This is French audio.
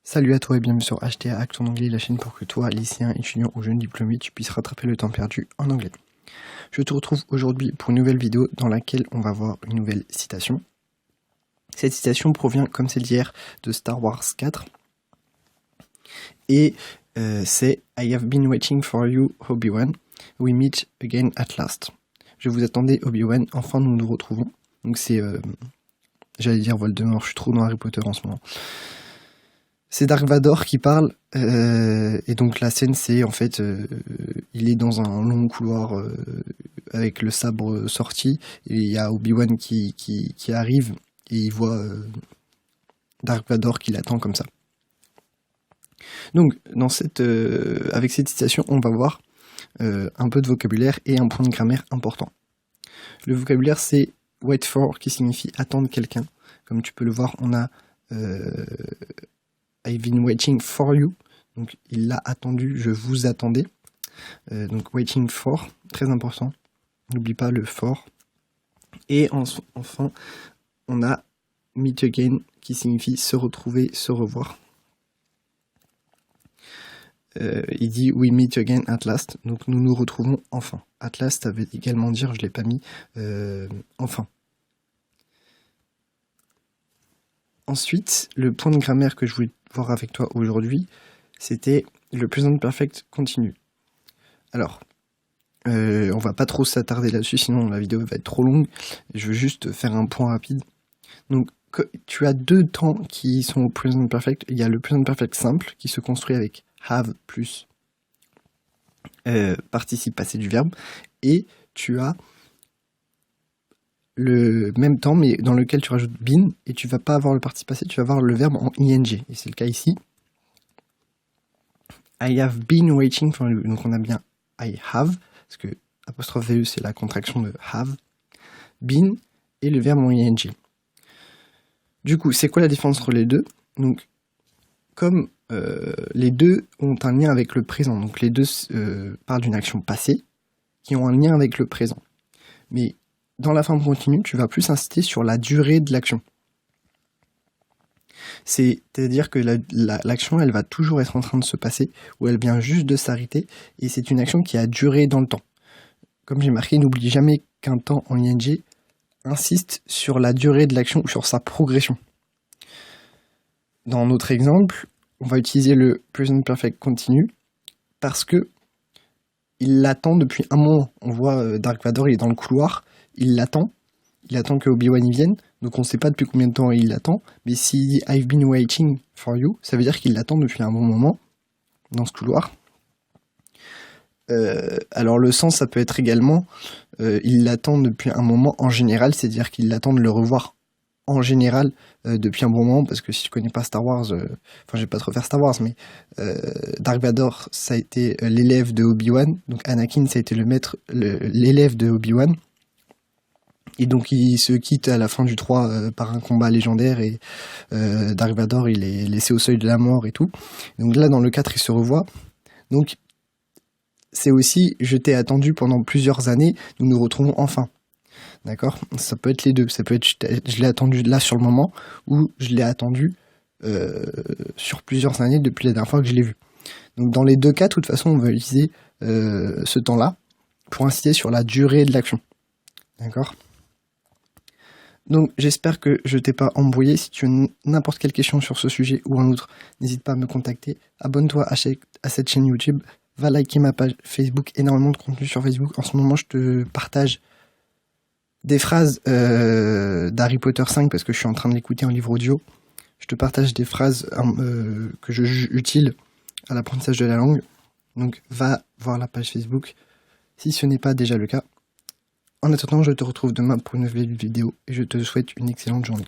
Salut à toi et bienvenue sur HTA Acte en anglais, la chaîne pour que toi, lycéen, étudiant ou jeune diplômé, tu puisses rattraper le temps perdu en anglais. Je te retrouve aujourd'hui pour une nouvelle vidéo dans laquelle on va voir une nouvelle citation. Cette citation provient, comme celle d'hier, de Star Wars 4. Et c'est « I have been waiting for you, Obi-Wan. We meet again at last ». Je vous attendais, Obi-Wan, enfin nous nous retrouvons. Donc c'est, j'allais dire Voldemort, je suis trop dans Harry Potter en ce moment. C'est Dark Vador qui parle, et donc la scène c'est en fait, il est dans un long couloir avec le sabre sorti, et il y a Obi-Wan qui arrive, et il voit Dark Vador qui l'attend comme ça. Donc dans avec cette citation, on va voir un peu de vocabulaire et un point de grammaire important. Le vocabulaire c'est wait for, qui signifie attendre quelqu'un. Comme tu peux le voir, on a I've been waiting for you, donc il l'a attendu, je vous attendais. Donc waiting for, très important, n'oublie pas le for. Et enfin, on a meet again, qui signifie se retrouver, se revoir. Il dit we meet again at last, donc nous nous retrouvons enfin. At last, ça veut également dire, je ne l'ai pas mis, enfin. Ensuite, le point de grammaire que je voulais voir avec toi aujourd'hui, c'était le present perfect continu. Alors, on va pas trop s'attarder là-dessus, sinon la vidéo va être trop longue. Je veux juste faire un point rapide. Donc, tu as deux temps qui sont au present perfect. Il y a le present perfect simple, qui se construit avec have plus participe passé du verbe, et tu as le même temps, mais dans lequel tu rajoutes been, et tu vas pas avoir le participe passé, tu vas avoir le verbe en ing, et c'est le cas ici. I have been waiting for you, donc on a bien I have, parce que apostrophe VE c'est la contraction de have, been, et le verbe en ing. Du coup, c'est quoi la différence entre les deux? Donc, comme les deux ont un lien avec le présent, donc les deux parlent d'une action passée, qui ont un lien avec le présent. Mais dans la forme continue, tu vas plus insister sur la durée de l'action. C'est-à-dire que l'action, elle va toujours être en train de se passer, ou elle vient juste de s'arrêter, et c'est une action qui a duré dans le temps. Comme j'ai marqué, n'oublie jamais qu'un temps en ing insiste sur la durée de l'action ou sur sa progression. Dans notre exemple, on va utiliser le present perfect continu, parce que il l'attend depuis un moment. On voit Dark Vador, il est dans le couloir, il attend que Obi-Wan y vienne, donc on ne sait pas depuis combien de temps il l'attend, mais s'il dit I've been waiting for you, ça veut dire qu'il l'attend depuis un bon moment, dans ce couloir. Alors le sens, ça peut être également, il l'attend depuis un moment en général, c'est-à-dire qu'il l'attend de le revoir en général depuis un bon moment, parce que si tu connais pas Star Wars, je vais pas trop faire Star Wars, mais Dark Vador, ça a été l'élève de Obi-Wan, donc Anakin, ça a été l'élève de Obi-Wan, et donc il se quitte à la fin du 3 par un combat légendaire, et Dark Vador, il est laissé au seuil de la mort et tout. Donc là, dans le 4, il se revoit, donc c'est aussi, je t'ai attendu pendant plusieurs années, nous nous retrouvons enfin. D'accord? Ça peut être les deux. Ça peut être je l'ai attendu là sur le moment, ou je l'ai attendu sur plusieurs années depuis la dernière fois que je l'ai vu. Donc dans les deux cas, de toute façon, on va utiliser ce temps-là pour insister sur la durée de l'action. D'accord? Donc j'espère que je t'ai pas embrouillé. Si tu as n'importe quelle question sur ce sujet ou un autre, n'hésite pas à me contacter. Abonne-toi à cette chaîne YouTube. Va liker ma page Facebook. Énormément de contenu sur Facebook. En ce moment, je te partage des phrases d'Harry Potter 5 parce que je suis en train de l'écouter en livre audio. Je te partage des phrases que je juge utiles à l'apprentissage de la langue. Donc va voir la page Facebook si ce n'est pas déjà le cas. En attendant, je te retrouve demain pour une nouvelle vidéo et je te souhaite une excellente journée.